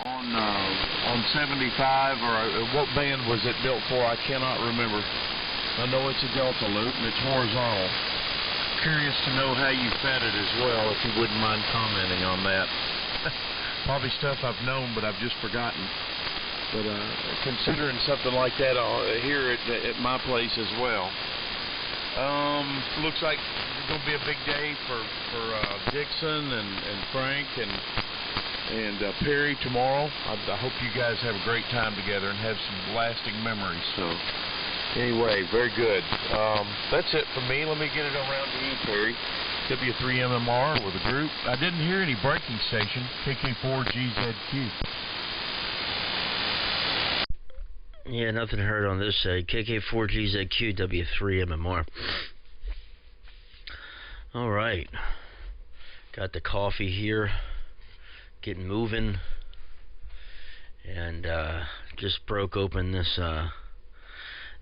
on 75, or what band was it built for? I cannot remember. I know it's a Delta loop and it's horizontal. Curious to know how you fed it as well, if you wouldn't mind commenting on that. Probably stuff I've known, but I've just forgotten. But considering something like that here at my place as well. Looks like it's going to be a big day for Dixon and Frank and Perry tomorrow. I hope you guys have a great time together and have some lasting memories. So anyway, very good. That's it for me. Let me get it around to you, Perry. W3MMR with a group. I didn't hear any braking station. KK4GZQ. Yeah, nothing heard on this side. KK4GZQ, W3MMR. All right. Got the coffee here. Getting moving. And just broke open this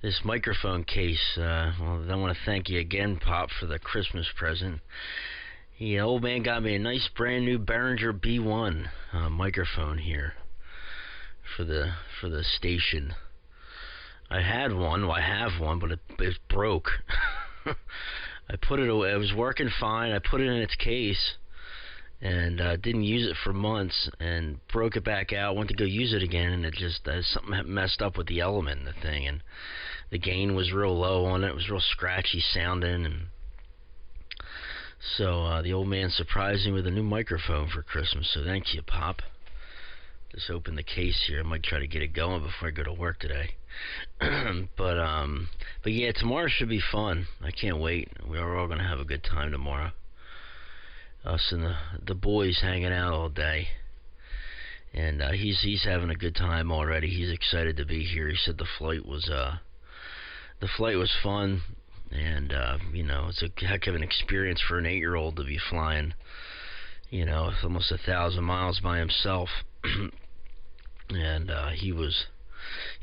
this microphone case. Well, I want to thank you again, Pop, for the Christmas present. The old man got me a nice brand new Behringer B1 microphone here for the station. I had one, well, I have one, but it broke. I put it away. It was working fine. I put it in its case and didn't use it for months and broke it back out. Went to go use it again, and it just something messed up with the element in the thing, and the gain was real low on it. It was real scratchy sounding, and so the old man surprised me with a new microphone for Christmas. So thank you, Pop. Just open the case here. I might try to get it going before I go to work today. but yeah, tomorrow should be fun. I can't wait. We're all gonna have a good time tomorrow. Us and the boys hanging out all day, and he's having a good time already. He's excited to be here. He said the flight was fun, and you know, it's a heck of an experience for an 8-year-old to be flying. You know, almost 1,000 miles by himself. And he was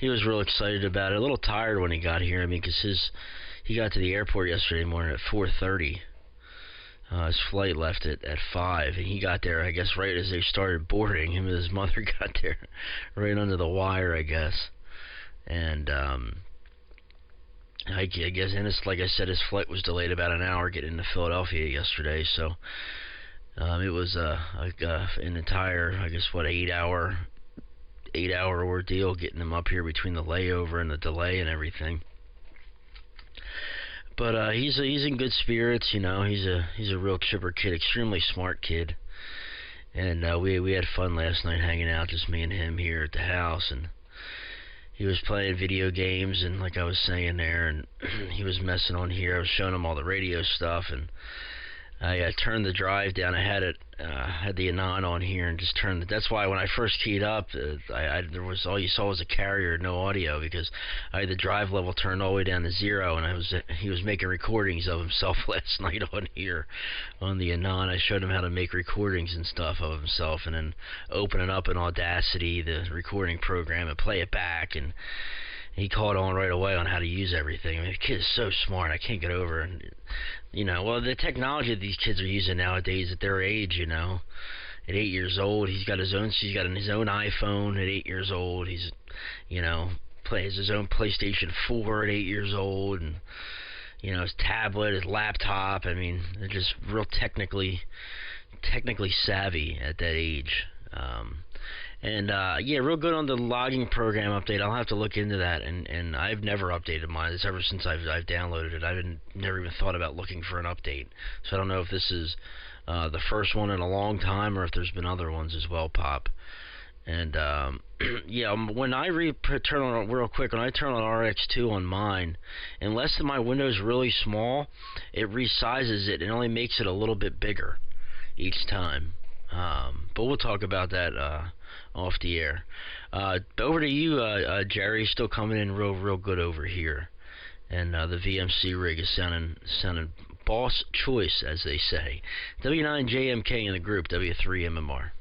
real excited about it. A little tired when he got here. I mean, because he got to the airport yesterday morning at 4:30. His flight left at 5, and he got there, I guess, right as they started boarding. Him and his mother got there right under the wire, I guess. And I guess, and it's like I said, his flight was delayed about an hour getting into Philadelphia yesterday. So it was an entire, I guess, what, 8-hour ordeal getting him up here between the layover and the delay and everything. But he's in good spirits, you know. He's a real chipper kid, extremely smart kid. And we had fun last night hanging out, just me and him here at the house, and he was playing video games, and like I was saying there, and he was messing on here. I was showing him all the radio stuff, and I turned the drive down. I had the Anon on here and just turned. That's why when I first keyed up, there was all you saw was a carrier, no audio, because I had the drive level turned all the way down to 0, and he was making recordings of himself last night on here on the Anon. I showed him how to make recordings and stuff of himself, and then open it up in Audacity, the recording program, and play it back, and he caught on right away on how to use everything. I mean, the kid is so smart. I can't get over it. You know, well, the technology that these kids are using nowadays at their age, you know, at 8 years old, she's got his own iPhone at 8 years old. He's, you know, plays his own PlayStation 4 at 8 years old, and, you know, his tablet, his laptop. I mean, they're just real technically savvy at that age. Yeah, real good on the logging program update. I'll have to look into that, and I've never updated mine. It's ever since I've downloaded it. I've never even thought about looking for an update. So I don't know if this is the first one in a long time, or if there's been other ones as well, Pop. And yeah, when I turn on real quick, when I turn on RX2 on mine, unless my window's really small, it resizes it and only makes it a little bit bigger each time. But we'll talk about that off the air. Over to you, Jerry. Still coming in real good over here, and the VMC rig is sounding boss choice, as they say. W9JNK in the group. W3MMR.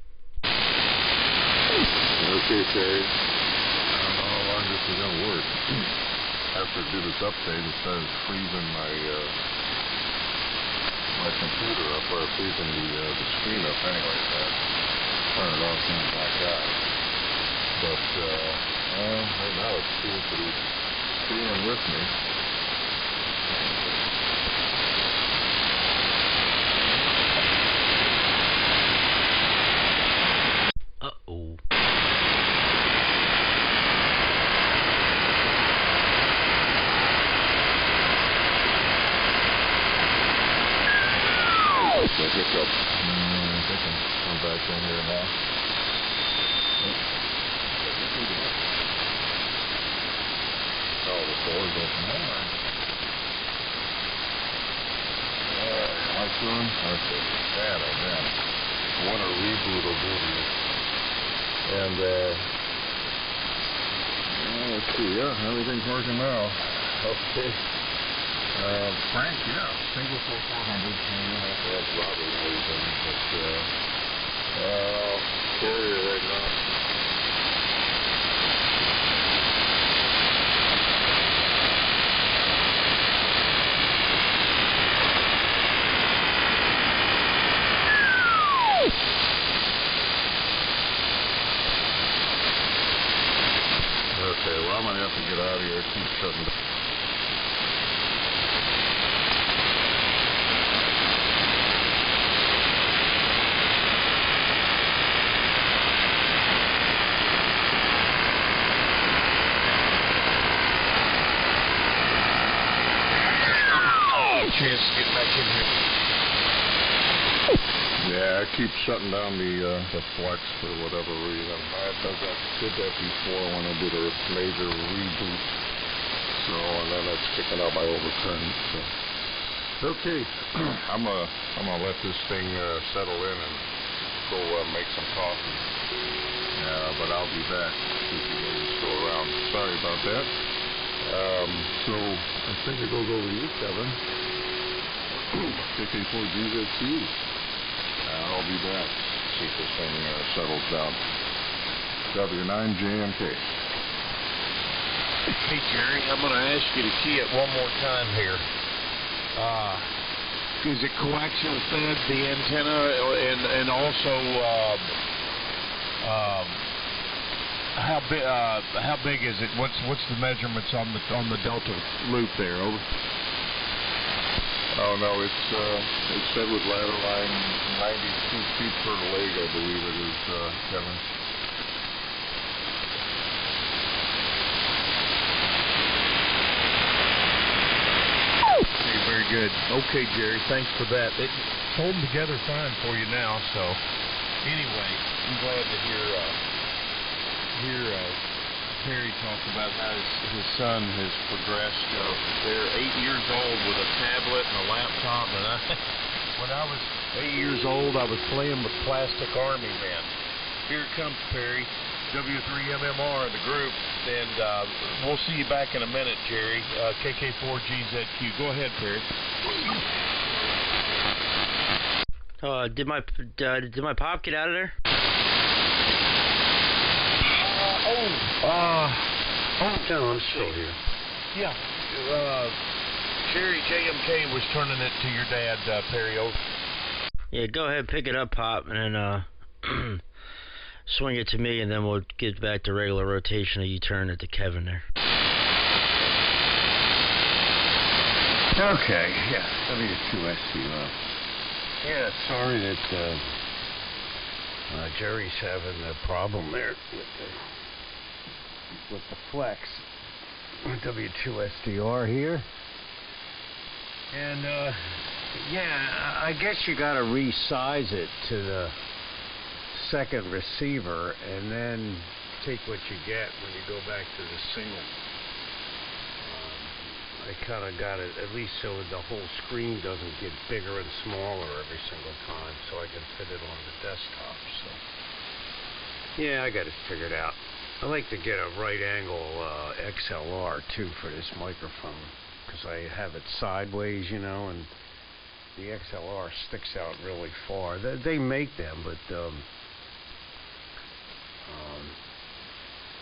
Okay, Terry. I don't know how long this is going to work. After I do this update, it says freezing my computer up, or freezing the screen up anyway, man. turn it off, turn it back out. But, well, right now it seems to be staying with me. Uh-oh. It's a hiccup. I think I'm back in here now. Oh, the door's open. My turn? Okay. Man, oh man. What a reboot will do to you. And, let's see. Yeah, everything's working now. Okay. Frank, yeah, single for 400. You have to have Robert everything, but, carrier right now. Okay, well, I'm going to have to get out of here. Keep shutting down. Chance to get back in here. Yeah, I keep shutting down the flex for whatever reason. Did that before when I did a major reboot. So, and then it's kicking out my overturn. So, okay, I'm gonna let this thing settle in and go make some coffee. But I'll be back if you guys are still around. Sorry about that. So I think it goes over to you, Kevin. KK4GZQ. I'll be back. See if this thing settles down. W9JNK. Hey, Jerry, I'm going to ask you to key it one more time here. Is it coaxial fed, the antenna, and also how big is it? What's the measurements on the delta loop there? Over. Oh no, it's fed with ladder line, 92 feet per leg, I believe it is, Kevin. Okay, very good. Okay, Jerry, thanks for that. It's holding together fine for you now. So, anyway, I'm glad to hear Terry talked about how his son has progressed. They're 8 years old with a tablet and a laptop, and when I was 8 years old, I was playing with plastic army men. Here it comes, Perry. W3MMR in the group, and we'll see you back in a minute, Jerry. KK4GZQ. Go ahead, Perry. Did my pop get out of there? No, I'm still here. Yeah. Jerry JMK was turning it to your dad, Perry. Over. Yeah, go ahead, pick it up, Pop, and then swing it to me, and then we'll get back to regular rotation, and you turn it to Kevin there. Okay, yeah, W2SDR. Yeah, sorry that Jerry's having a problem there with the flex. W2SDR here. And, yeah, I guess you gotta resize it to the second receiver and then take what you get when you go back to the single. I kind of got it, at least so the whole screen doesn't get bigger and smaller every single time, so I can fit it on the desktop. So, yeah, I got it figured out. I like to get a right angle XLR too for this microphone because I have it sideways, you know, and the XLR sticks out really far. They make them, but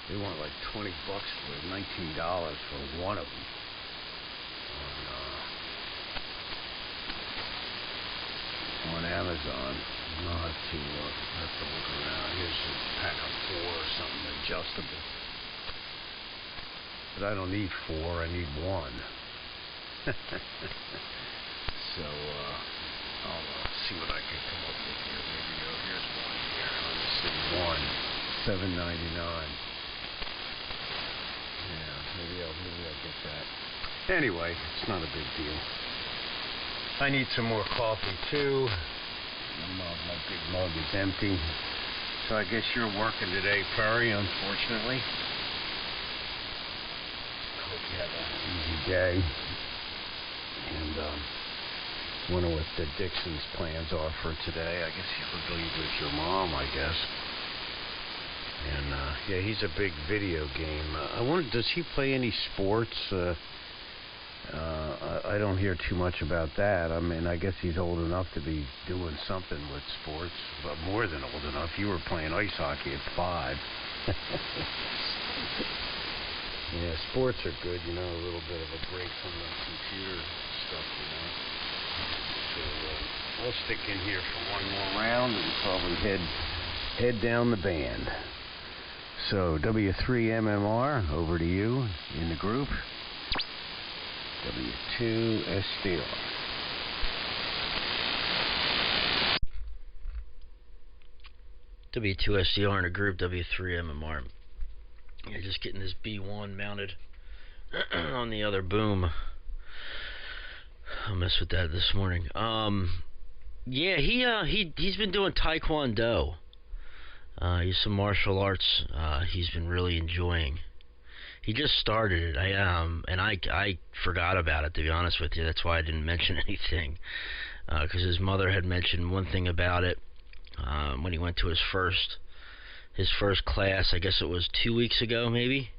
they want like $20 for $19 for one of them on Amazon. Amazon. I'll have to look around. Here's a pack of 4 or something adjustable. But I don't need 4, I need 1. So, I'll see what I can come up with here. Maybe, here's one here. Let me see. $7.99. Yeah, maybe I'll get that. Anyway, it's not a big deal. I need some more coffee too. My big mug is empty. So I guess you're working today, Perry, unfortunately. Hope you have an easy day. And wonder what the Dixon's plans are for today. I guess he'll leave with your mom, I guess. And yeah, he's a big video game. I wonder, does he play any sports? I don't hear too much about that. I mean, I guess he's old enough to be doing something with sports, but more than old enough. You were playing ice hockey at 5. Yeah, sports are good, you know, a little bit of a break from the computer stuff, you know. So I'll stick in here for one more round and probably head down the band. So W3MMR, over to you in the group. W2SDR. W2SDR in a group, W3MMR. Yeah, just getting this B1 mounted on the other boom. I'll mess with that this morning. Yeah, he's been doing Taekwondo. He's some martial arts. He's been really enjoying. He just started it. And I forgot about it, to be honest with you. That's why I didn't mention anything. Because his mother had mentioned one thing about it when he went to his first class. I guess it was 2 weeks ago, maybe.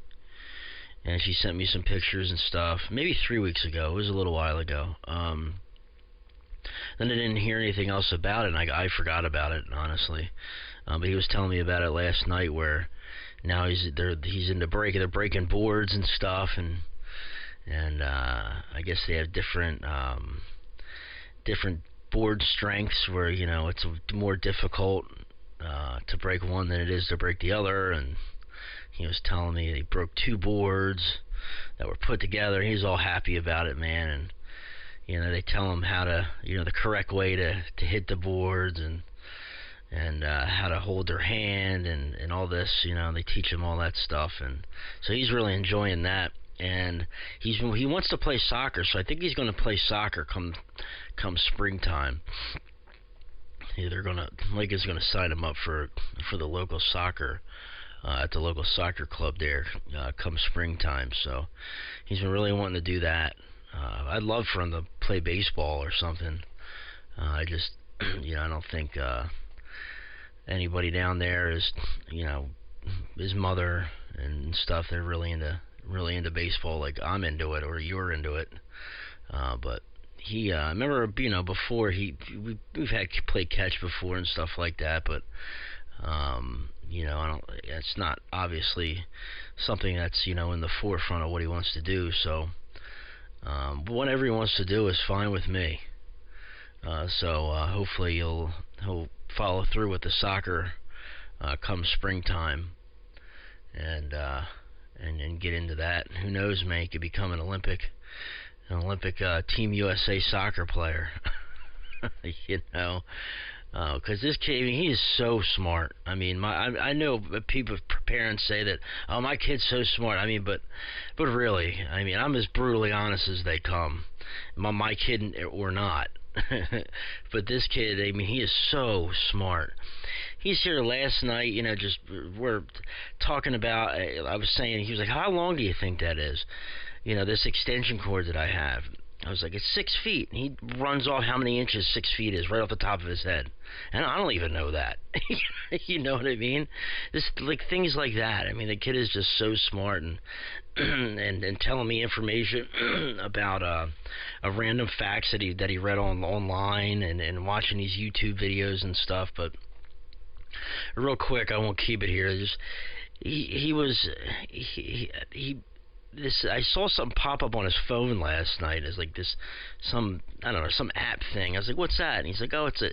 And she sent me some pictures and stuff. Maybe 3 weeks ago. It was a little while ago. Then I didn't hear anything else about it, and I forgot about it, honestly. But he was telling me about it last night, where now he's into they're breaking boards and stuff, and I guess they have different board strengths, where, you know, it's more difficult to break one than it is to break the other. And he was telling me he broke 2 boards that were put together. He's all happy about it, man. And you know, they tell him how to, you know, the correct way to hit the boards, and how to hold their hand, and all this, you know. They teach him all that stuff, and so he's really enjoying that. And he wants to play soccer, so I think he's going to play soccer come springtime. Mike is gonna sign him up for the local soccer at the local soccer club there come springtime. So he's been really wanting to do that. I'd love for him to play baseball or something. I just, you know, I don't think anybody down there is, you know, his mother and stuff, they're really into baseball like I'm into it, or you're into it. But he, I remember, you know, before we've had played catch before and stuff like that, but you know, it's not obviously something that's, you know, in the forefront of what he wants to do. So whatever he wants to do is fine with me. So hopefully he'll follow through with the soccer come springtime, and get into that. Who knows, man? He could become an Olympic Team USA soccer player. You know, because this kid, I mean, he is so smart. I mean, I know people, parents say that, oh, my kid's so smart. I mean, but really, I mean, I'm as brutally honest as they come. My kid or not. But this kid, I mean, he is so smart. He's here last night, you know, just we're talking about, I was saying, he was like, how long do you think that is? You know, this extension cord that I have. I was like, it's 6 feet. And he runs off how many inches 6 feet is right off the top of his head. And I don't even know that. You know what I mean? Just like things like that. I mean, the kid is just so smart, and and telling me information about random facts that he read online, and watching these YouTube videos and stuff. But real quick, I won't keep it here. Just he I saw something pop up on his phone last night. It's like some app thing. I was like, what's that? And he's like, oh, it's a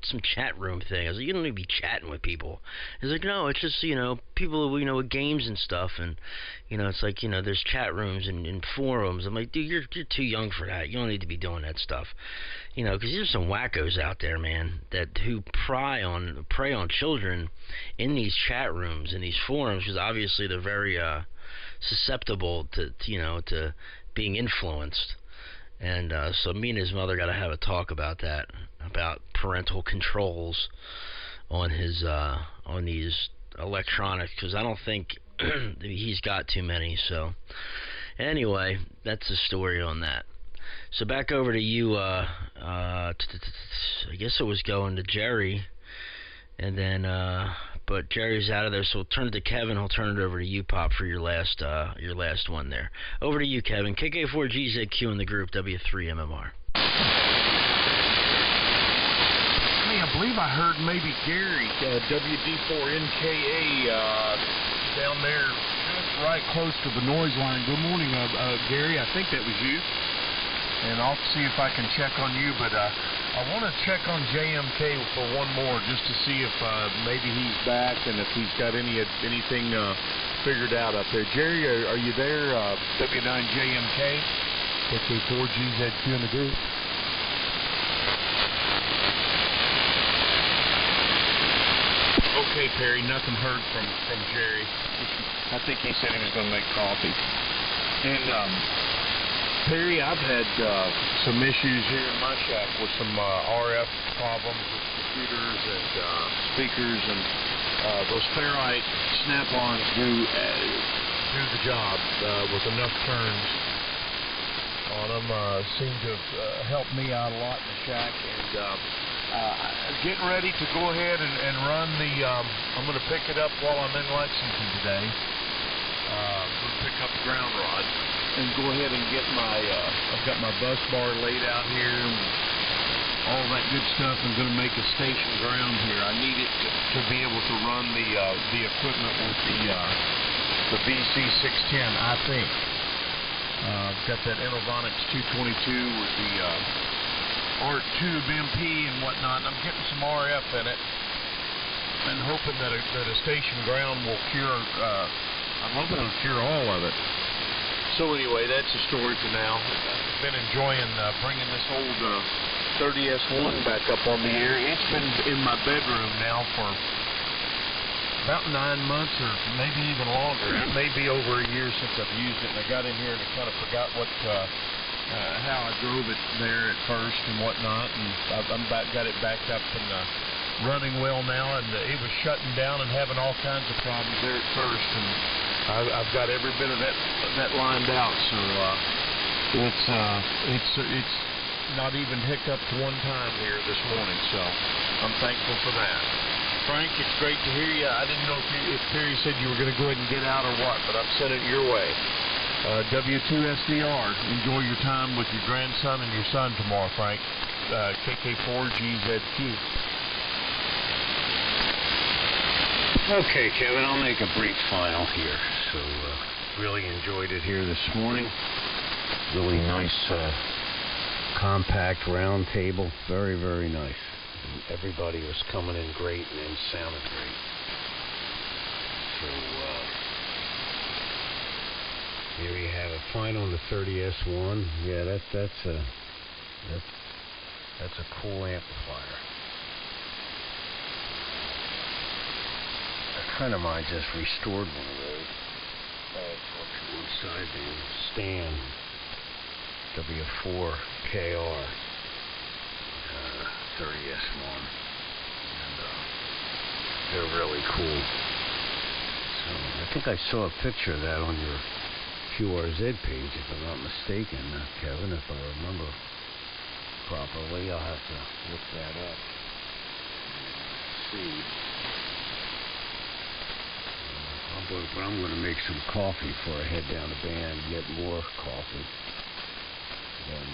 some chat room thing. I was like, you don't need to be chatting with people. He's like, no, it's just, people, with games and stuff, and, it's like, there's chat rooms and forums. I'm like, dude, you're too young for that. You don't need to be doing that stuff. Because there's some wackos out there, man, who prey on children in these chat rooms, in these forums, because obviously they're very, susceptible to being influenced. And so me and his mother got to have a talk about that, about parental controls on his on these electronics, because I don't think he's got too many. So anyway, that's the story on that. So back over to you. I guess it was going to Jerry, and then but Jerry's out of there, so we'll turn it to Kevin. I'll turn it over to you, Pop, for your last one there. Over to you, Kevin. KK4GZQ in the group, W3MMR. Hey, I believe I heard maybe Gary, WD4NKA, down there just right close to the noise line. Good morning, Gary. I think that was you. And I'll see if I can check on you, but I want to check on JMK for one more, just to see if maybe he's back and if he's got anything figured out up there. Jerry, are you there? W9JNK, KK4GZQ in the group. Okay, Perry, nothing heard from Jerry. I think he said he was going to make coffee. And Perry, I've had some issues here in my shack with some RF problems with computers and speakers, and those ferrite snap-ons do the job with enough turns on them. Seem to have helped me out a lot in the shack, and getting ready to go ahead and run the. I'm going to pick it up while I'm in Lexington today. I'm going to pick up the ground rod and go ahead and get my, I've got my bus bar laid out here and all that good stuff. I'm going to make a station ground here. I need it to be able to run the equipment with the VC610, I think. I've got that Innovonics 222 with the ART tube MP and whatnot. I'm getting some RF in it and hoping that a station ground will cure, I'm hoping it'll cure all of it. So anyway, that's the story for now. I've been enjoying bringing this old 30S1 back up on the air. It's been in my bedroom now for about 9 months, or maybe even longer. It may be over a year since I've used it, and I got in here and I kind of forgot how I drove it there at first and whatnot, and got it backed up and running well now, and it was shutting down and having all kinds of problems there at first, and I've got every bit of that lined out, so it's not even hiccuped one time here this morning, so I'm thankful for that. Frank, it's great to hear you. I didn't know if Perry said you were going to go ahead and get out or what, but I'm sending it your way. W2SDR, enjoy your time with your grandson and your son tomorrow, Frank. KK4GZQ. Okay, Kevin, I'll make a brief final here. So, really enjoyed it here this morning. Really nice, compact round table. Very, very nice. And everybody was coming in great and sounded great. So, here you have it. Final on the 30S1. Yeah, that's a cool amplifier. A friend of mine just restored one of those. One side being Stan W4KR 30S1, and they're really cool. So I think I saw a picture of that on your QRZ page, if I'm not mistaken, Kevin. If I remember properly, I'll have to look that up. See. But I'm going to make some coffee before I head down to band, get more coffee. Then,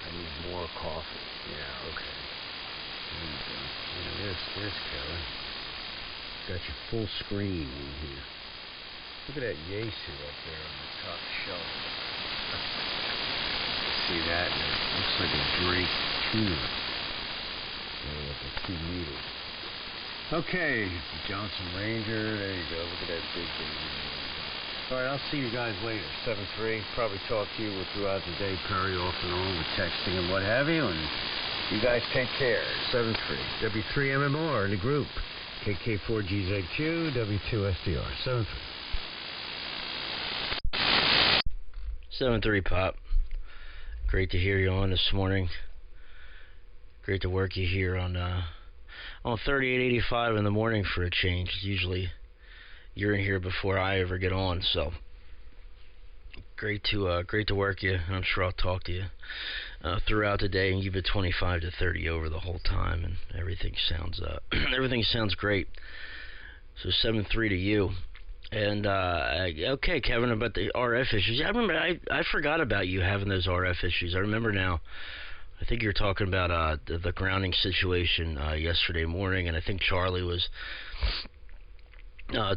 I need more coffee. Yeah, okay. And, there's Kevin. Got your full screen in here. Look at that Yaesu up there on the top shelf. See that? And it looks like a Drake tuner. With the 2 meters. Okay, Johnson Ranger. There you go. Look at that big baby. Alright, I'll see you guys later. 7-3. Probably talk to you throughout the day, Perry, off and on with texting and what have you. And you guys take care. 7-3. W3MMR in the group. KK4GZQ, W2SDR. 7-3. 7-3, Pop. Great to hear you on this morning. Great to work you here on 3885 in the morning for a change. Usually you're in here before I ever get on, so great to work you. I'm sure I'll talk to you throughout the day and give it 25 to 30 over the whole time, and everything sounds everything sounds great. So 7-3 to you. And okay, Kevin, about the RF issues. Yeah, I remember. I forgot about you having those RF issues. I remember now. I think you were talking about the grounding situation yesterday morning, and I think Charlie was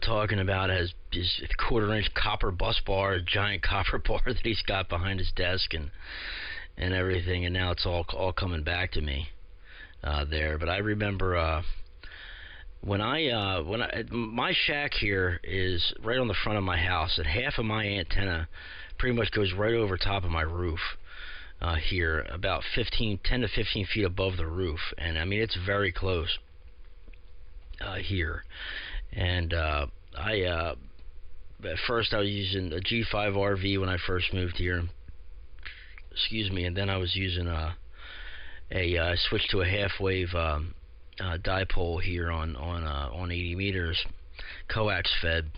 talking about his quarter-inch copper bus bar, a giant copper bar that he's got behind his desk, and everything. And now it's all coming back to me there. But I remember when my shack here is right on the front of my house, and half of my antenna pretty much goes right over top of my roof. Here, about 10 to 15 feet above the roof, and I mean it's very close here. And at first I was using a G5 RV when I first moved here. Excuse me, and then I was using I switched to a half-wave dipole here on 80 meters, coax fed.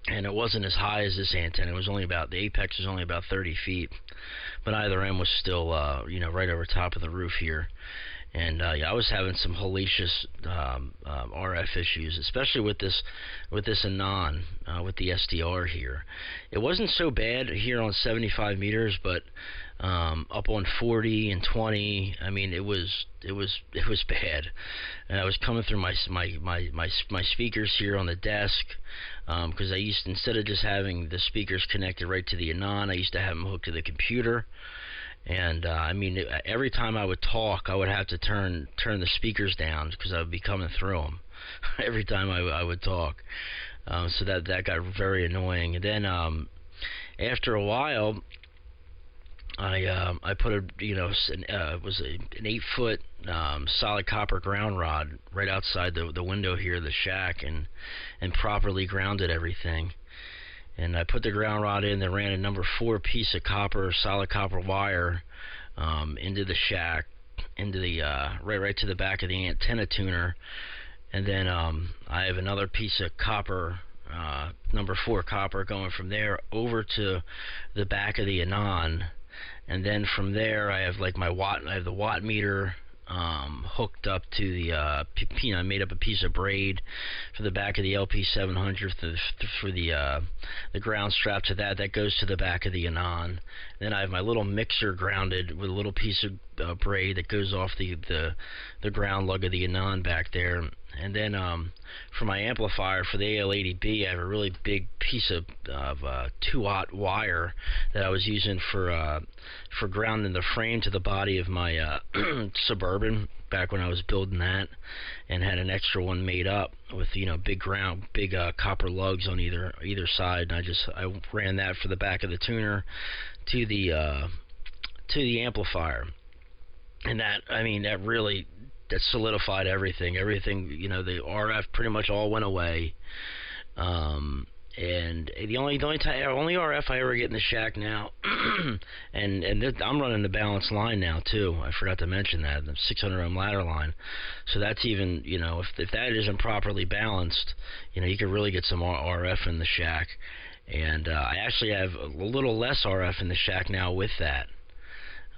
And it wasn't as high as this antenna. It was only about, the apex was only about 30 feet, but either end was still, right over top of the roof here. And yeah, I was having some hellacious RF issues, especially with this Anon, with the SDR here. It wasn't so bad here on 75 meters, but up on 40 and 20, I mean, it was bad. And I was coming through my speakers here on the desk, because I used, instead of just having the speakers connected right to the Anon, I used to have them hooked to the computer. And I mean, every time I would talk, I would have to turn the speakers down because I would be coming through them every time I would talk. So that got very annoying. And then after a while, I put an 8-foot solid copper ground rod right outside the window here of the shack, and properly grounded everything. And I put the ground rod in, then ran a number 4 piece of solid copper wire into the shack, into the right to the back of the antenna tuner. And then I have another piece of copper, number 4 copper, going from there over to the back of the Anon. And then from there, I have like I have the watt meter hooked up to the, I made up a piece of braid for the back of the LP700 for the ground strap to that. That goes to the back of the Anon. Then I have my little mixer grounded with a little piece of braid that goes off the ground lug of the Anon back there. And then for my amplifier for the AL80B, I have a really big piece of 2-aught wire that I was using for grounding the frame to the body of my Suburban back when I was building that, and had an extra one made up with big copper lugs on either side. And I ran that for the back of the tuner to the amplifier, and that solidified everything. The RF pretty much all went away. And the only RF I ever get in the shack now, and I'm running the balanced line now too. I forgot to mention that, the 600 ohm ladder line. So that's even, if that isn't properly balanced, you could really get some RF in the shack. And I actually have a little less RF in the shack now with that.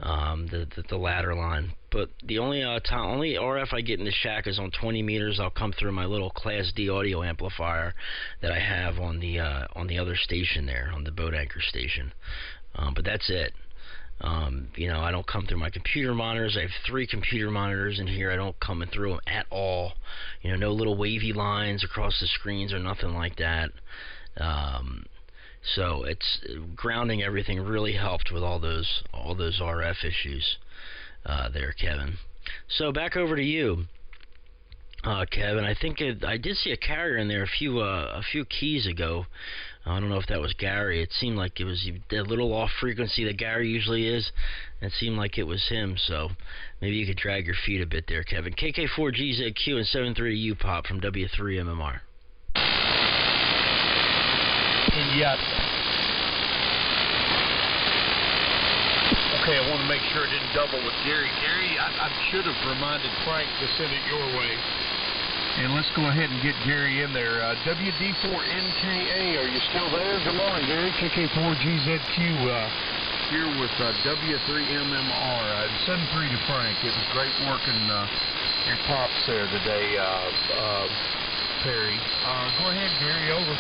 The ladder line, but the only RF I get in the shack is on 20 meters. I'll come through my little Class D audio amplifier that I have on the other station there, on the boat anchor station. But that's it. I don't come through my computer monitors. I have 3 computer monitors in here. I don't come through them at all. No little wavy lines across the screens or nothing like that. So it's grounding everything really helped with all those RF issues there, Kevin. So back over to you, Kevin. I think I did see a carrier in there a few keys ago. I don't know if that was Gary. It seemed like it was a little off frequency that Gary usually is. It seemed like it was him, so maybe you could drag your feet a bit there, Kevin. KK4GZQ and 73U Pop from W3MMR. Yes. Okay, I want to make sure it didn't double with Gary. Gary, I should have reminded Frank to send it your way. And let's go ahead and get Gary in there. WD4NKA, are you still there? Good morning, Gary. KK4GZQ here with W3MMR. 7-3 to Frank. It was great working your pops there today, Perry. Go ahead, Gary. Over.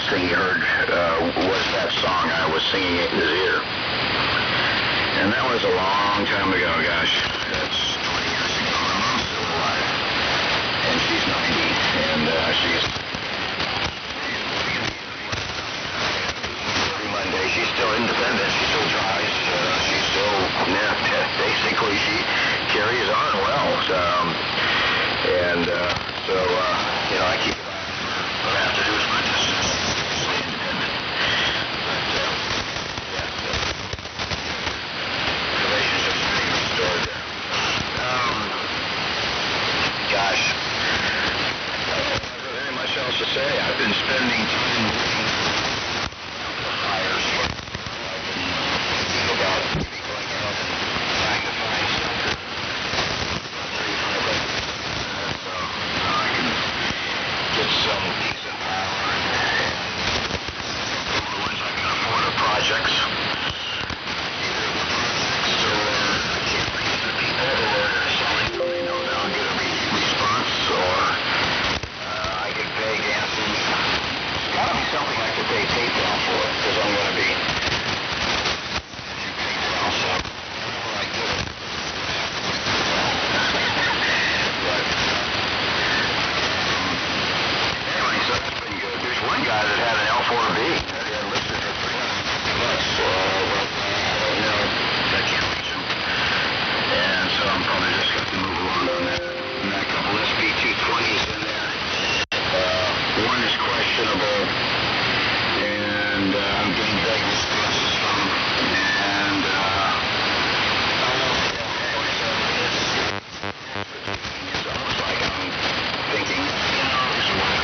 last thing he heard was that song I was singing in his ear. And that was a long time ago, gosh. That's 20 years ago. My mom's still alive. And she's 90. And she's... Every Monday, she's still independent. She still drives. She's still... basically, she carries on well. So, I keep... What I have to do is my distance. Stay independent. But, relationships being restored there. Gosh. I don't have very much else to say. I've been spending time looking at fires. I've been thinking about maybe going out and trying to find something. So I can get some decent power and the ones I can afford are projects. Either the projects or caring for people or selling them. They know they'll get a response, or I could pay Ganson. It's got to be something I could pay PayPal for, because I'm going to be PayPal, so whenever I get it. But anyway, so that's been good. There's one guy that had an L4B that he had listed for $300, so I don't know. I can't reach him. And so I'm probably just going to move along on that. And that couple SP220s in there. One is questionable, and I'm getting vague responses from him. And I don't know. Anyway, so it's almost like I'm thinking, this is what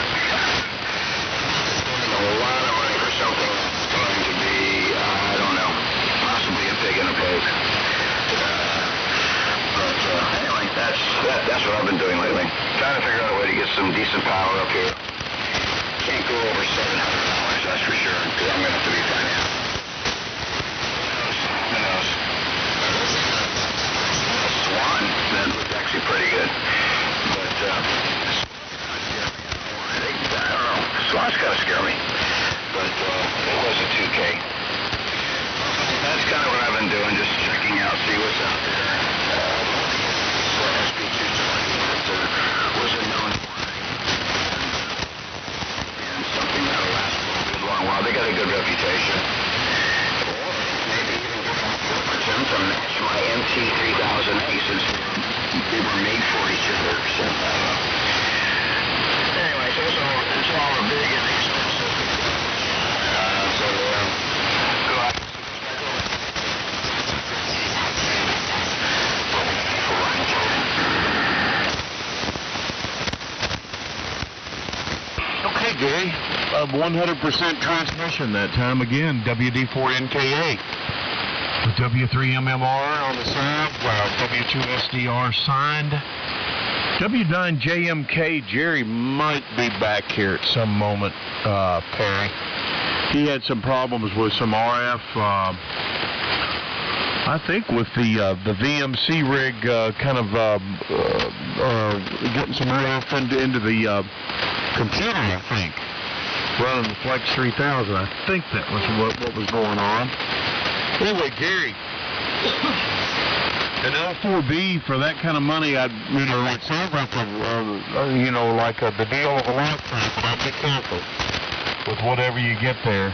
spending a lot of money for something that's going to be, I don't know, possibly a pig in a pig. But anyway, that's what I've been doing lately. Trying to figure out a way to get some decent power up here. Can't go over $700, that's for sure, because I'm going to have to be financed. Who knows? Swan, that looked actually pretty good. But, I don't know. Swan's kind of scare me. But, it was a 2K. That's kind of what I've been doing, just checking out, see what's out there. SP220 that was a known and something that'll last for a good long while. They got a good reputation. Or maybe even get off Clipperton to match my MT3000A, since they were made for each other. So, I don't know. Anyway, so it's all a big and expensive. So, go out. Okay, Gary. 100% transmission that time again. WD4NKA. The W3MMR on the side. W2SDR signed. W9JNK. Jerry might be back here at some moment, Perry. He had some problems with some RF, I think with the VMC rig kind of getting some RF into the computer, I think, running the Flex 3000. I think that was what was going on. Anyway, Gary, an L4B for that kind of money, it sounds like the deal of a lifetime, but I'd be careful with whatever you get there.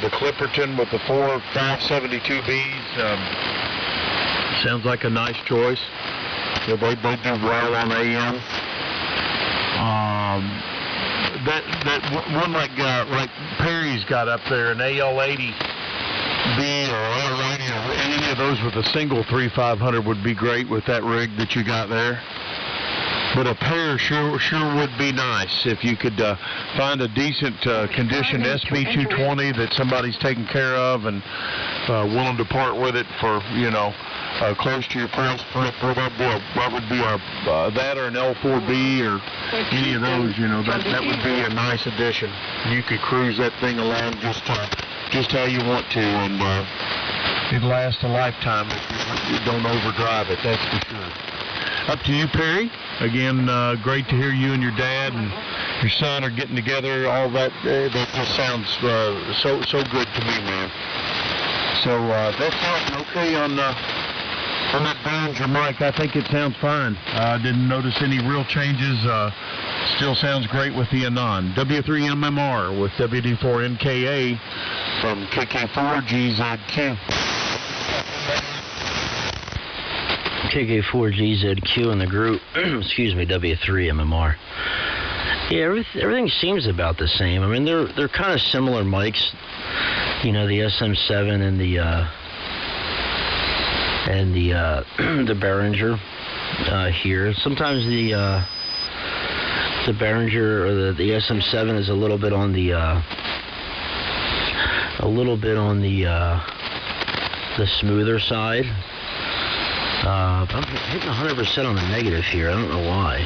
The Clipperton with the 4 572Bs sounds like a nice choice. They do well on AM. That one like Perry's got up there, an AL80B or AL80 or any of those with a single 3500 would be great with that rig that you got there. But a pair sure would be nice if you could find a decent conditioned SB220 that somebody's taking care of and willing to part with it for close to your price. That would be that or an L4B or any of those. That would be a nice addition. You could cruise that thing along just how you want to, and it'd last a lifetime if you don't overdrive it. That's for sure. Up to you, Perry. Again, great to hear you and your dad and your son are getting together, all that, that just sounds so good to me, man. So that sounds okay on that Behringer mic. I think it sounds fine. Didn't notice any real changes. Still sounds great with the Anon. W3MMR with WD4NKA from KK4GZQ. KK4GZQ in the group. Excuse me, W3MMR. Yeah, everything seems about the same. I mean, they're kind of similar mics. You know, the SM7 and the Behringer here. Sometimes the Behringer or the SM7 is a little bit on the smoother side. But I'm hitting 100% on the negative here. I don't know why.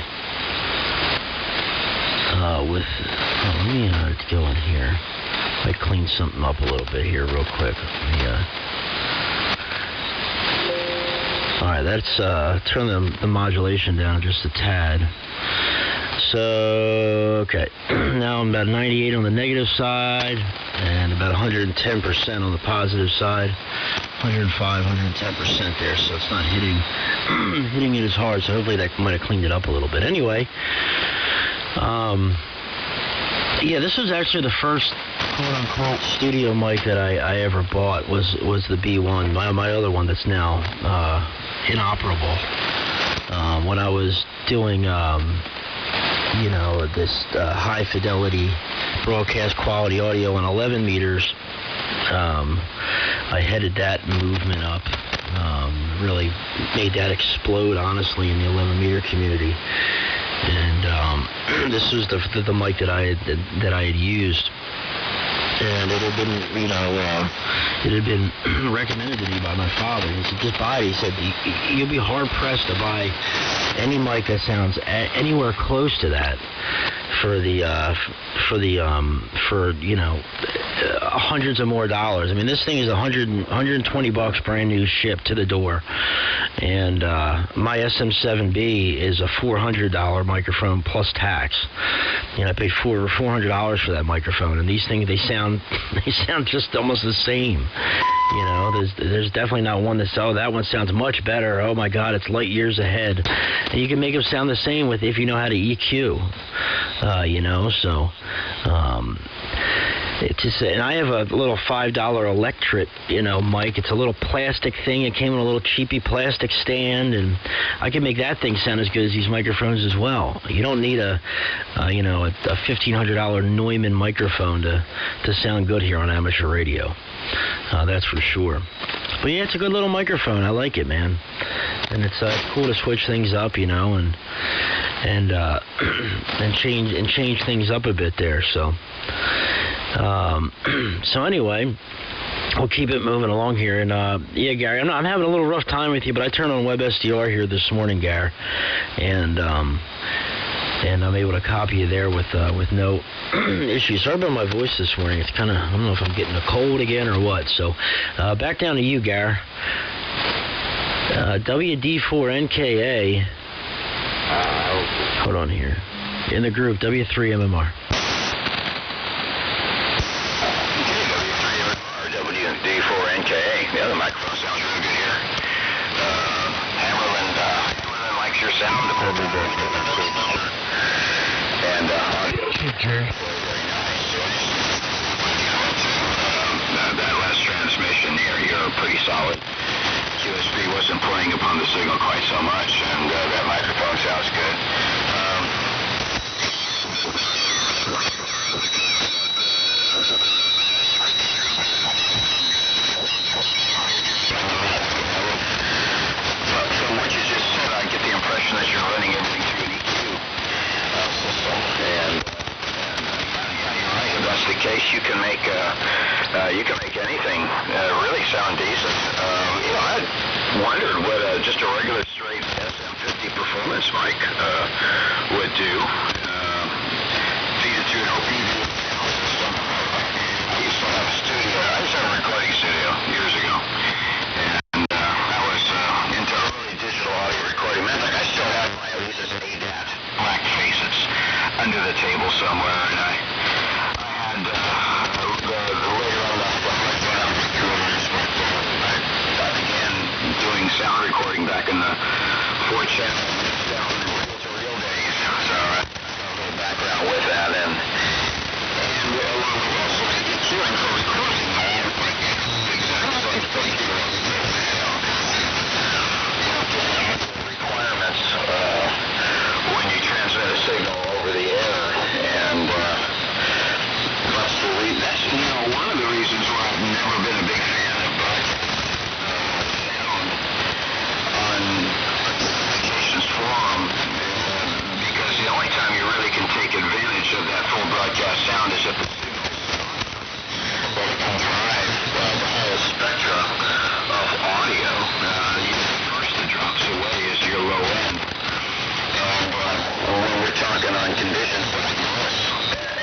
Let me go in here. I clean something up a little bit here real quick. All right, that's turn the modulation down just a tad. So, okay, now I'm about 98 on the negative side and about 110% on the positive side. 105, 110% there, so it's not hitting it as hard. So hopefully that might have cleaned it up a little bit. Anyway, yeah, this was actually the first quote-unquote studio mic that I ever bought was the B1, my other one that's now inoperable. When I was doing, you know, this high fidelity broadcast quality audio on 11 meters, I headed that movement up. Really made that explode, honestly, in the 11 meter community. And this was the mic that I had used, and it had been, you know, it had been recommended to me by my father. He said, just buy it. He said, you'll be hard pressed to buy any mic that sounds anywhere close to that for you know, hundreds of more dollars. I mean, this thing is $120 brand new, shipped to the door, and my SM7B is a $400 microphone plus tax. You know, I paid $400 for that microphone, and these things, they sound just almost the same. You know, there's definitely not one that says, oh, that one sounds much better. Oh my God, it's light years ahead. And you can make them sound the same if you know how to EQ. You know, so it's just, and I have a little $5 electric, you know, mic. It's a little plastic thing. It came in a little cheapy plastic stand, and I can make that thing sound as good as these microphones as well. You don't need you know, a $1,500 Neumann microphone to sound good here on amateur radio. That's for sure. But yeah, it's a good little microphone. I like it, man. And it's cool to switch things up, you know, and change things up a bit there. So so anyway, we'll keep it moving along here. And yeah, Gary, I'm having a little rough time with you, but I turned on WebSDR here this morning, Gary, and I'm able to copy you there with no issues. Sorry about my voice this morning. It's kind of, I don't know if I'm getting a cold again or what. So back down to you, Gary. WD4NKA. Hold on here. In the group, W3MMR. W9JNK. Yeah, the microphone sounds really good here. Hammerland likes your sound. And Jerry. very nice. That last transmission here, you're pretty solid. QSB wasn't playing upon the signal quite so much, and that microphone sounds good. From what you just said, I get the impression that you're running everything through an EQ system, and you're right. If that's the case, you can make anything really sound decent. You know, I wondered what just a regular straight SM50 performance mic would do. Feed it to an OP sound system. I used to have a studio. I used to have a recording studio years ago, and I was into early digital audio recording. Matter of fact, I still have my Alesis ADAT black faces. I under the table somewhere, and I had the later on I began doing sound recording back in the 4-channel down in reel-to-reel days, so I have a little background with that, and along with also EQing for recording. Requirements when you transmit a signal over the air, and that's one of the reasons why I've never been a big fan of sound on communications forum, because the only time you really can take advantage of that full broadcast sound is if the signal but it can drive the whole spectrum of audio. The first that drops away is your low end. And when we're talking on conditions like this,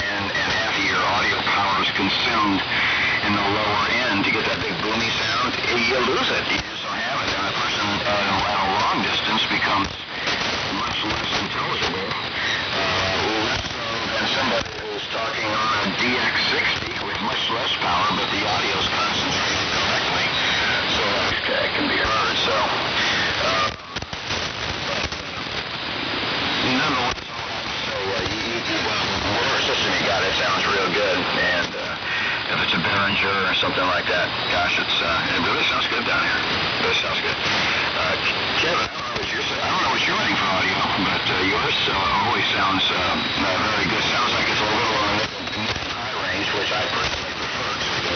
and half of your audio power is consumed in the lower end to get that big boomy sound, you lose it. You just don't have it. And a person at a long distance becomes much less intelligible. Less so than somebody who's talking on a DX60 with much less power, but the audio is concentrated correctly, so that can be heard. So, nonetheless, whatever system you got, it sounds real good. And if it's a Behringer or something like that, gosh, it really sounds good down here. It really sounds good. Kevin, I don't know what you're running for audio, but yours always sounds very good. Sounds like it's a little on the high range, which I personally prefer to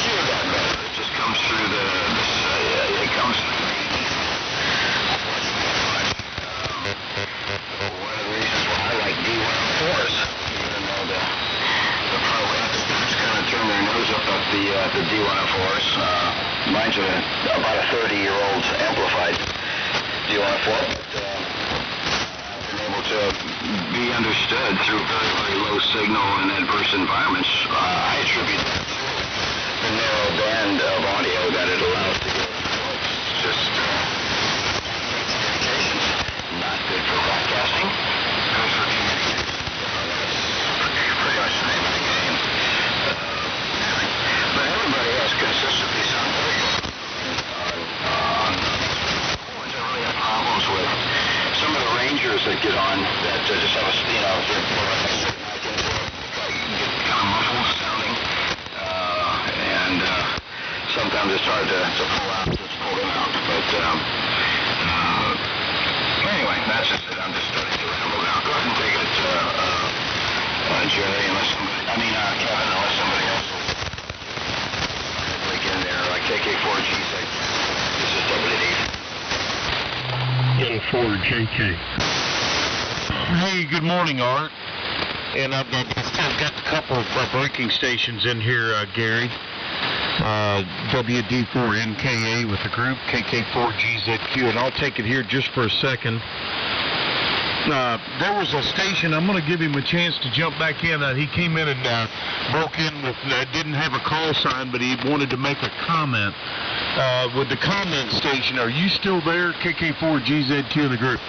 hear that better. It just comes through it comes through the one of the reasons why I like D104s, even though the pro experts kind of turn their nose up at the D104s. Mine's about a 30-year-old amplified D104, but I've been able to be understood through very, very low signal in adverse environments. I attribute that to the narrow band of audio that it allows to go through. It's just communications, not good for broadcasting, good for communications. That's pretty much the name of the game. But everybody has consistently sound very good on ones that really have problems with some of the Rangers that get on that just have a, get kind of muffled sounding, and sometimes it's hard to pull them out. But anyway, that's just it. I'm just starting to ramble now. Go ahead and take it, Jerry, Kevin, unless somebody else will break in there. KK4GZQ. This is WD. N4JK. Hey, good morning, Art. And I've got a couple of breaking stations in here, Gary. WD4NKA with the group, KK4GZQ, and I'll take it here just for a second. There was a station, I'm going to give him a chance to jump back in. He came in and broke in with, didn't have a call sign, but he wanted to make a comment. With the comment station, are you still there, KK4GZQ in the group?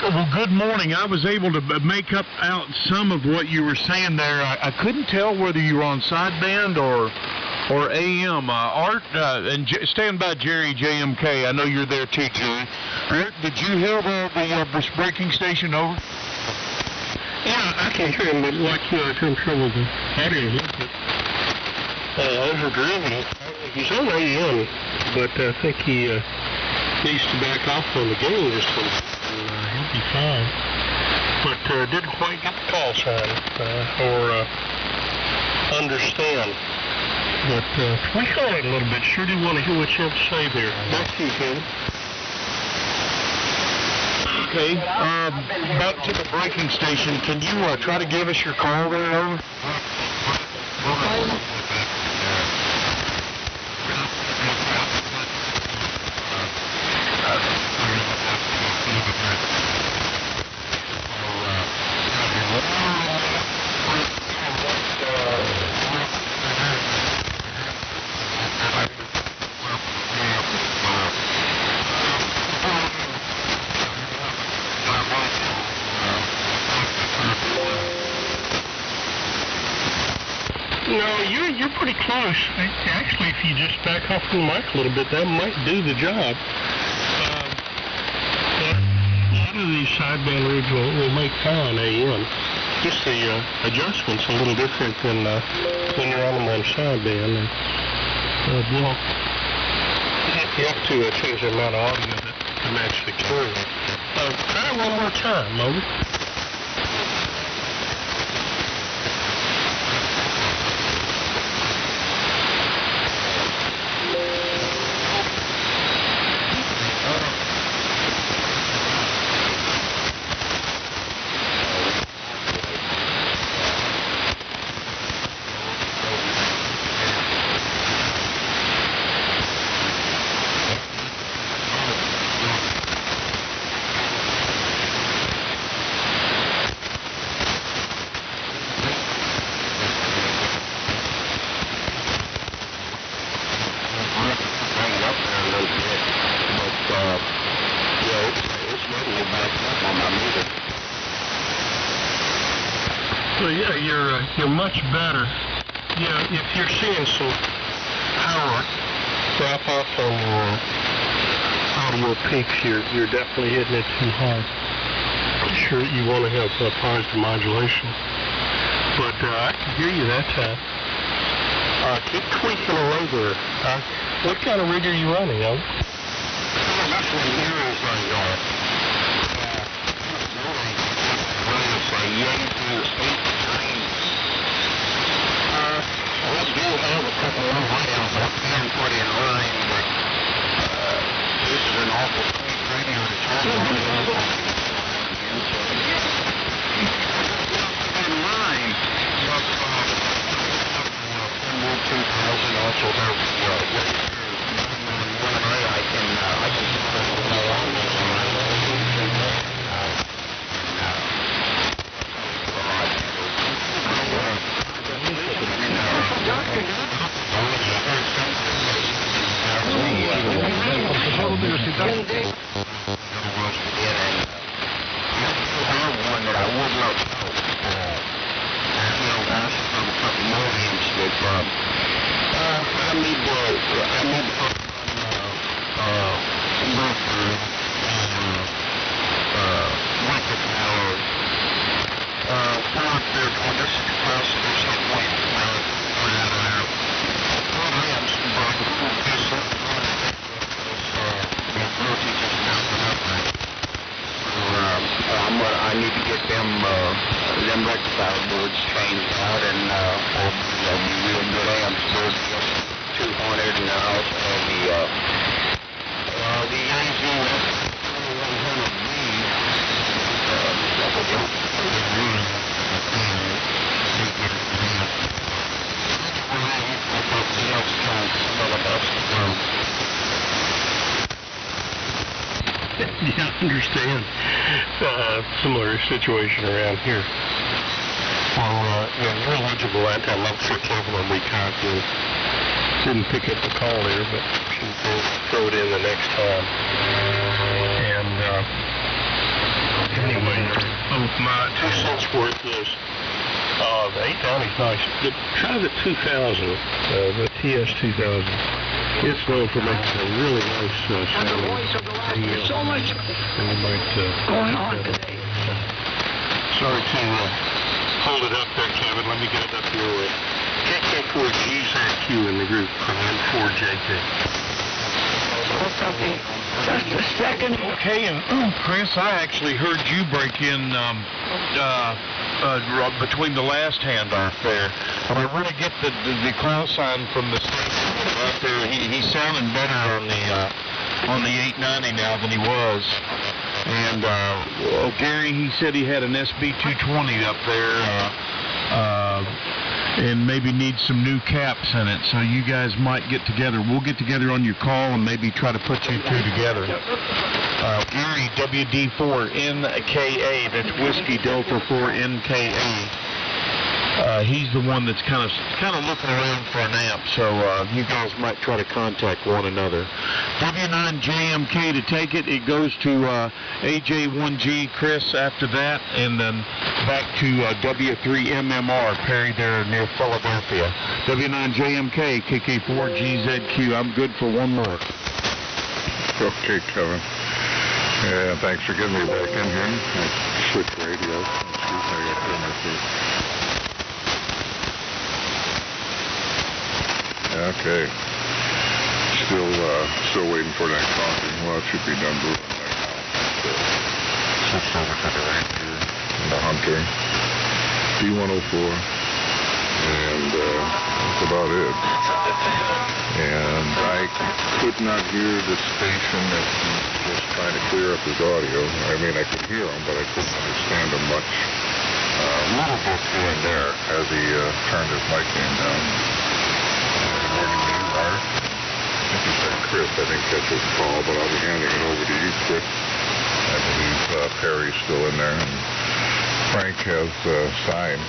Well, good morning. I was able to make out some of what you were saying there. I couldn't tell whether you were on sideband or AM. Art, and stand by Jerry JMK. I know you're there too, Jerry. Art, did you hear the breaking station over? Yeah, I can hear him, but like you, I have trouble with the audio. Overdriven. He's on AM, but I think he needs to back off on the gain just a little. He'll be fine. But didn't quite get the call sign or understand. But we call it a little bit. Sure do want to hear what you have to say there. Back to you, Kevin. Okay. Back to the braking station. Can you try to give us your call there, over? No, you're pretty close. Actually, if you just back off from the mic a little bit, that might do the job. A lot of these sideband rigs will make fine AM. Just the adjustment's a little different than when you're on them on sideband. And, you have to change the amount of audio to match the carrier. Try it one more time, over. Well, yeah, you're much better. Yeah, if you're seeing some power drop off on your audio peaks, you're definitely hitting it too hard. Sure, you want to have positive modulation, but I can hear you that time. Keep tweaking away there. What kind of rig are you running, Owen? This one here is a we do have a couple of items that can put in line, but this is an awful quick radio to turn on. In line, but 2000 also have I can one that I would love to know. I need I need to get them rectifier boards changed out, and they'll be real good amps. They're 200, and I also have the AZ100B. Yeah, I understand. Similar situation around here. Well, you're eligible that time. I'm sure Kevin we contacted. Didn't pick up the call there, but she will throw it in the next time. And anyway, my 2 cents worth is the 890's nice. Try the 2000, the TS2000. It's known for making a really nice sound. There's so much going on today. Sorry to hold it up there, Kevin. Let me get it up here with KK4GZQ in the group from N4JK. Just a second. Okay, and Chris, I actually heard you break in between the last handoff there. And I really get the call sign from the station right there. He's sounding better on the 890 now than he was. And well, Gary, he said he had an SB220 up there, and maybe needs some new caps in it. So you guys might get together. We'll get together on your call and maybe try to put you two together. Gary, WD4NKA, that's Whiskey Delta 4 NKA. He's the one that's kind of looking around for an amp, so you guys might try to contact one another. W9JNK to take it. It goes to AJ1G, Chris after that, and then back to W3MMR, Perry there near Philadelphia. W9JNK, KK4GZQ. I'm good for one more. Okay, Kevin. Yeah, thanks for getting me back in here. I switched radios. Excuse me, I got to clear my feet. Okay. Still waiting for that coffee. Well, it should be done brewing right now. Switched over to the Ranger and the Hunter. B104. And that's about it. And I could not hear the station that he was trying to clear up his audio. I mean, I could hear him, but I couldn't understand him much. A little bit here and there as he turned his mic game down. Good morning to you, Art. I think you said Chris. I didn't catch his call, but I'll be handing it over to you, Chris. I believe Perry's still in there, and Frank has signed.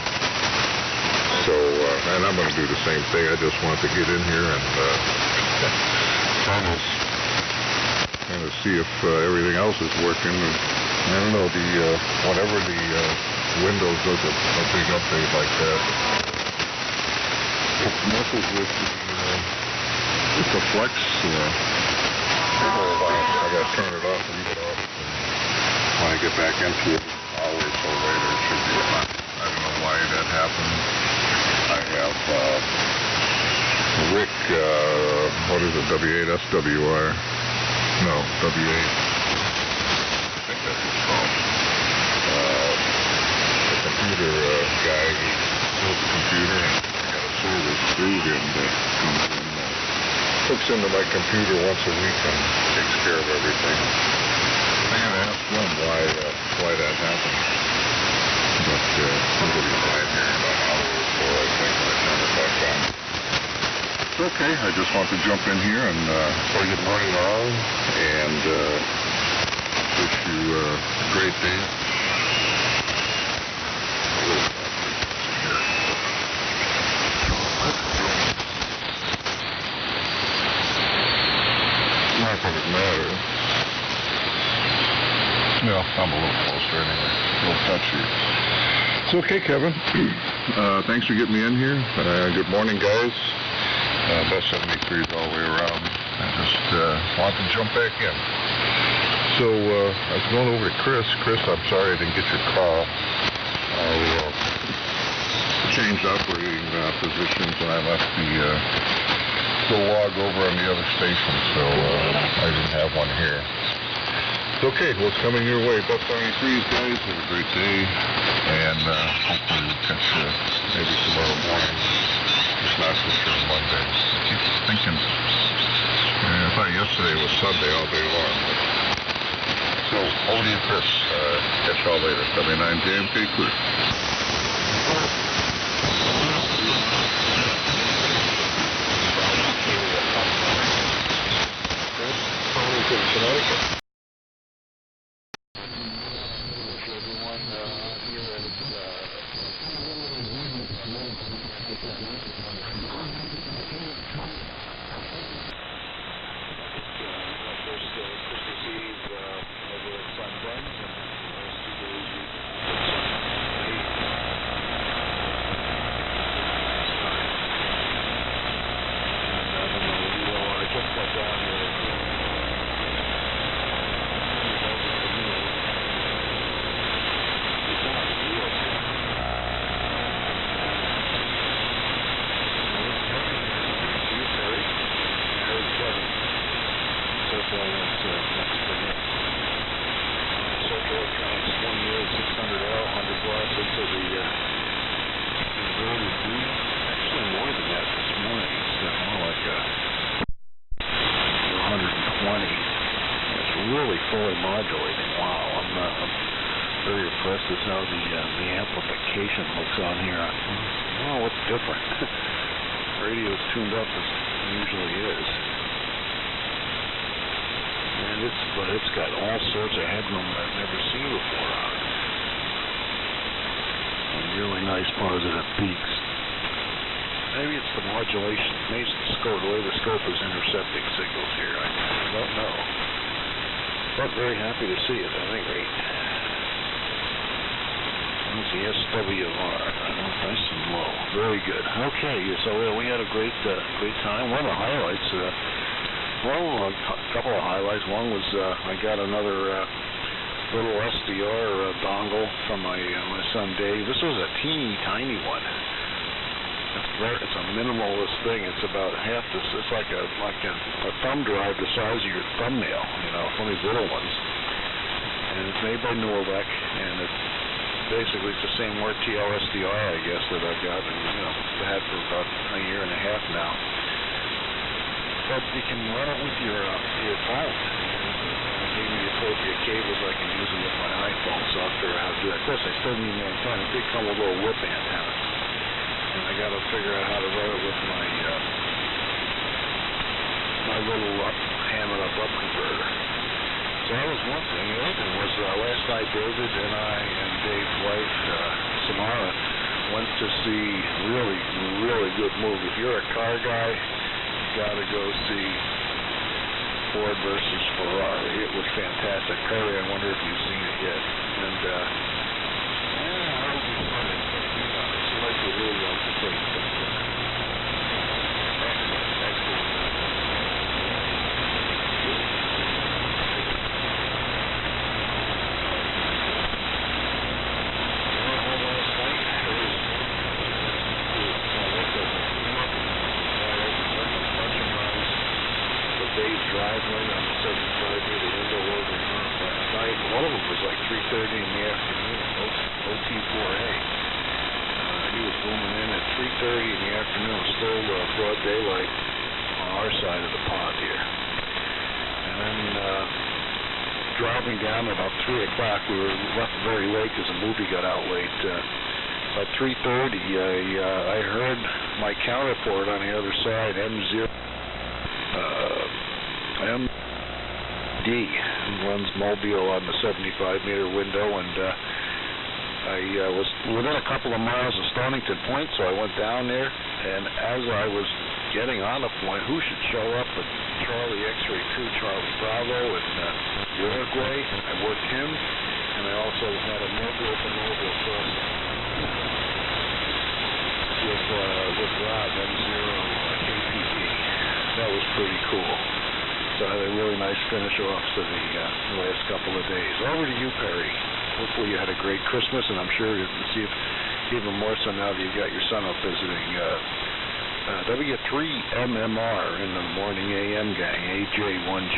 So, and I'm going to do the same thing. I just want to get in here and kind of see if everything else is working. And, I don't know, whenever the Windows does a big update like that, it messes with the flex. I got to turn it off, leave it off. And when I get back into it, an hour or so later, it should be fine. I don't know why that happened. I have Rick, what is it, W8SWR? No, W8. I think that's his phone. The computer guy, he built the computer and I got a service through him that comes in, hooks into my computer once a week and takes care of everything. I gotta ask him why that happened. But somebody's lying here in about an hour or so, I think, when I turn it back on. It's okay. I just want to jump in here and say good morning all, and wish you a great day. Not that it matters. No, I'm a little closer anyway. A little touchy. It's okay, Kevin. Thanks for getting me in here. Good morning, guys. Bus 73 is all the way around. I just want to jump back in. So I was going over to Chris. Chris, I'm sorry I didn't get your call. I changed operating positions and I left the log over on the other station, so I didn't have one here. Okay, well, it's coming your way. Bus 73s, guys. Have a great day. And hopefully we'll catch you maybe tomorrow morning. Just not for sure Monday. I keep thinking, I thought yesterday was Sunday all day long. So, over to you, Chris. Catch y'all later. W9JNK clear. Chris, Tony's in Connecticut. really fully modulating. Wow, I'm very impressed with how the amplification looks on here. Wow, what's different? Radio's tuned up as it usually is. And it's got all sorts of headroom that I've never seen before on it. And really nice positive peaks. Maybe it's the modulation. Maybe it's the scope, the way the scope is intercepting signals here. I don't know. But very happy to see it at any rate. That's the SWR. Nice and low. Very good. Okay, so we had a great time. One of the highlights, a couple of highlights. One was I got another little SDR dongle from my son Dave. This was a teeny tiny one. It's a minimalist thing. It's about half this. It's like a thumb drive the size of your thumbnail. You know, one of these little ones. And it's made by Norvec, and basically it's the same RTL SDR, I guess, that I've got, and I've had for about a year and a half now. But you can run it with your phone. And gave me the appropriate cables. I can use them with my iPhone, so I'll figure out how to do that. Of course, I still need an antenna. It did come with a little whip antenna. And I got to figure out how to run it with my little hammered up converter. So that was one thing. The other thing was last night David and I and Dave's wife, Samara, went to see really good movie. If you're a car guy, you got to go see Ford versus Ferrari. It was fantastic. Perry, I wonder if you've seen it yet. And I hope you saw it. It's like you really want to take it. Excellent. Driveway on the 75-meter window over last night. One of them was like 3:30 in the afternoon. OT4A. He was booming in at 3:30 in the afternoon. Still broad daylight on our side of the pond here. And then driving down about 3 o'clock, we were left very late because the movie got out late. About 3:30, I heard my counterpart on the other side, MD, runs Mobile on the 75-meter window, and I was within a couple of miles of Stonington Point, so I went down there, and as I was getting on the point, who should show up but Charlie X-Ray 2, Charlie Bravo, and Uruguay. I worked him, and I also had a mobile to mobile crossing with Rob, M0KPP. That was pretty cool. So I had a really nice finish off to the last couple of days. Over to you, Perry. Hopefully you had a great Christmas, and I'm sure you'll see even more so now that you've got your son up visiting. W3MMR in the morning AM gang, AJ1G.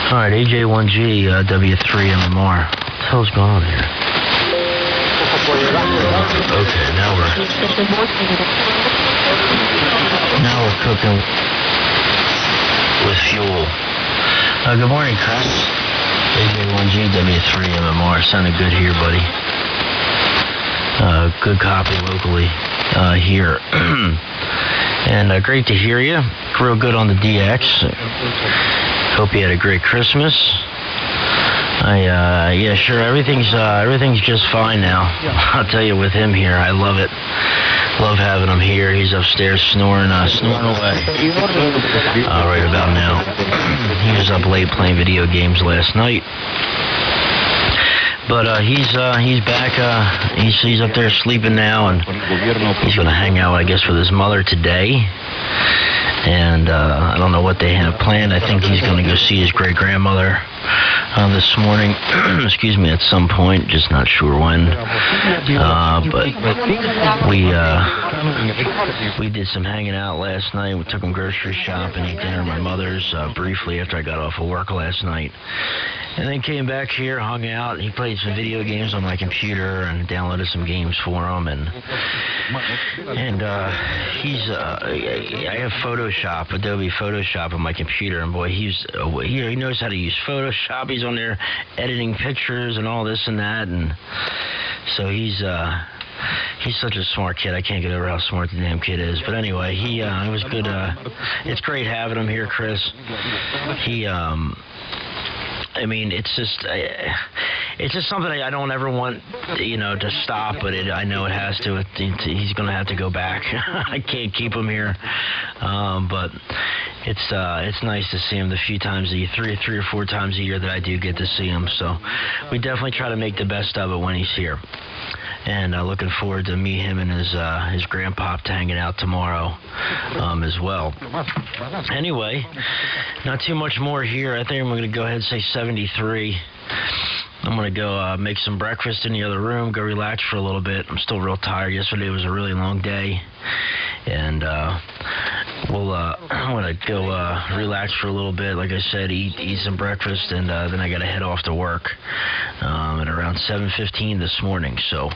Alright, AJ1G, W3MMR. What the hell's going on here? Okay, now we're cooking with fuel. Good morning, Chris. AJ1G, W3MMR. Sounded good here, buddy. Good copy locally here. And great to hear you. Real good on the DX. Hope you had a great Christmas. Yeah, sure. Everything's just fine now. I'll tell you, with him here, I love it. Love having him here. He's upstairs snoring away. Right about now. He was up late playing video games last night. But he's back. He's up there sleeping now, and he's gonna hang out, I guess, with his mother today. And I don't know what they have planned. I think he's going to go see his great-grandmother this morning, excuse me, at some point, just not sure when. But we did some hanging out last night. We took him grocery shopping, ate dinner at my mother's briefly after I got off of work last night. And then came back here, hung out. He played some video games on my computer and downloaded some games for him. And I have Photoshop, Adobe Photoshop on my computer, and boy, he knows how to use Photoshop. He's on there editing pictures and all this and that, and so he's such a smart kid. I can't get over how smart the damn kid is. But anyway, it was good. It's great having him here, Chris. I mean, it's just something I don't ever want, to stop, but I know it has to. He's going to have to go back. I can't keep him here, but it's nice to see him the few times three or four times a year that I do get to see him. So we definitely try to make the best of it when he's here. And looking forward to meet him and his grandpop hanging out tomorrow as well. Anyway, not too much more here. I think I'm going to go ahead and say 73. I'm going to go make some breakfast in the other room, go relax for a little bit. I'm still real tired. Yesterday was a really long day. And I'm going to go relax for a little bit. Like I said, eat some breakfast, and then I got to head off to work at around 7:15 this morning. So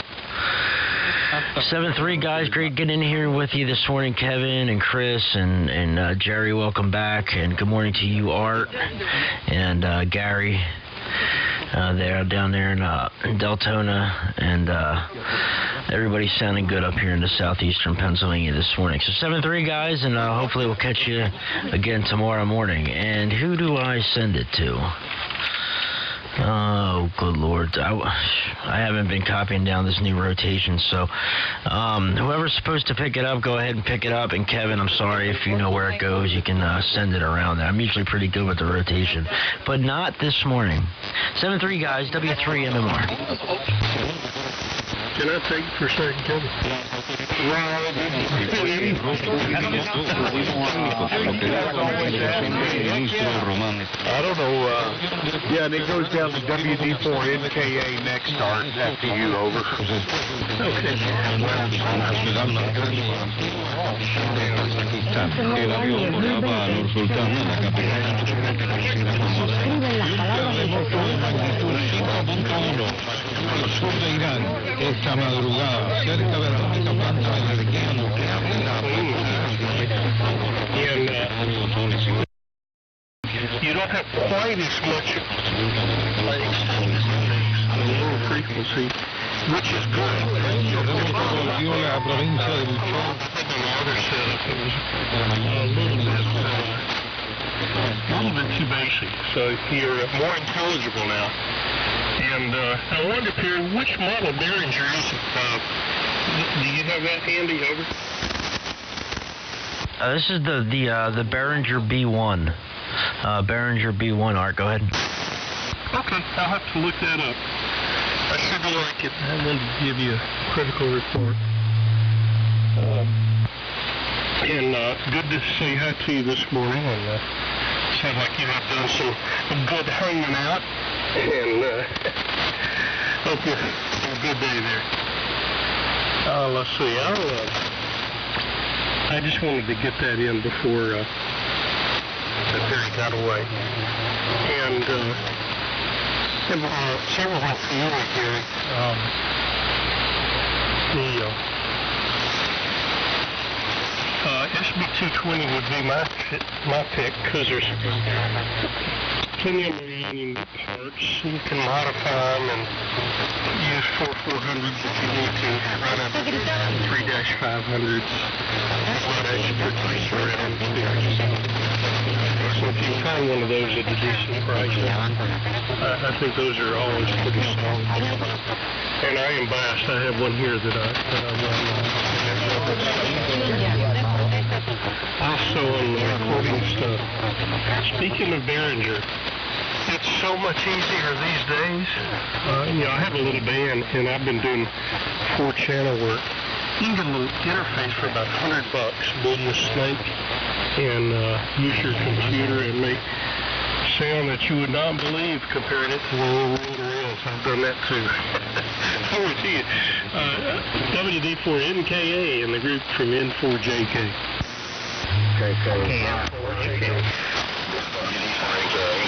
7-3, guys. Great getting in here with you this morning, Kevin and Chris and Jerry. Welcome back, and good morning to you, Art and Gary. Down there in Deltona, and everybody's sounding good up here in the southeastern Pennsylvania this morning. So 7-3, guys, and hopefully we'll catch you again tomorrow morning. And who do I send it to? Oh, good Lord. I haven't been copying down this new rotation, so whoever's supposed to pick it up, go ahead and pick it up. And Kevin, I'm sorry, if you know where it goes, you can send it around there. I'm usually pretty good with the rotation, but not this morning. 7-3, guys, W3MMR. Can I take it for a second, Kevin? I don't know. Yeah, and it goes down to WD4NKA next start after you, over. Okay. Esta madrugada, cerca de la única planta de energía nuclear de la you don't have quite as much low frequency, which is good. la provincia de Luchón. A little bit too basic, so you're more intelligible now. And I wonder, Perry, which model Behringer is it? Do you have that handy, over? This is the Behringer B1. Behringer B1, Art, go ahead. Okay, I'll have to look that up. I sure do like it. I wanted to give you a critical report. And good to say hi to you this morning. And sounds like you have done some good hanging out. And hope you have a good day there. Let's see. I just wanted to get that in before Perry got away. And several of you are here. The SB220 would be my pick, because there's plenty of marine parts. You can modify them and use 4.400s if you need to. Run a 3-500s. So if you can find one of those at a decent price, I think those are always pretty solid. And I am biased. I have one here that I run. Also on the recording stuff. Speaking of Behringer, it's so much easier these days. I have a little band, and I've been doing 4-channel work. You can get the interface for about $100, Building a Snake. and use your computer and make sound that you would not believe comparing it to where the rotor is. I've done that too. Over to you. WD4NKA and the group from N4JK. KK4GZQ. WD4NKA.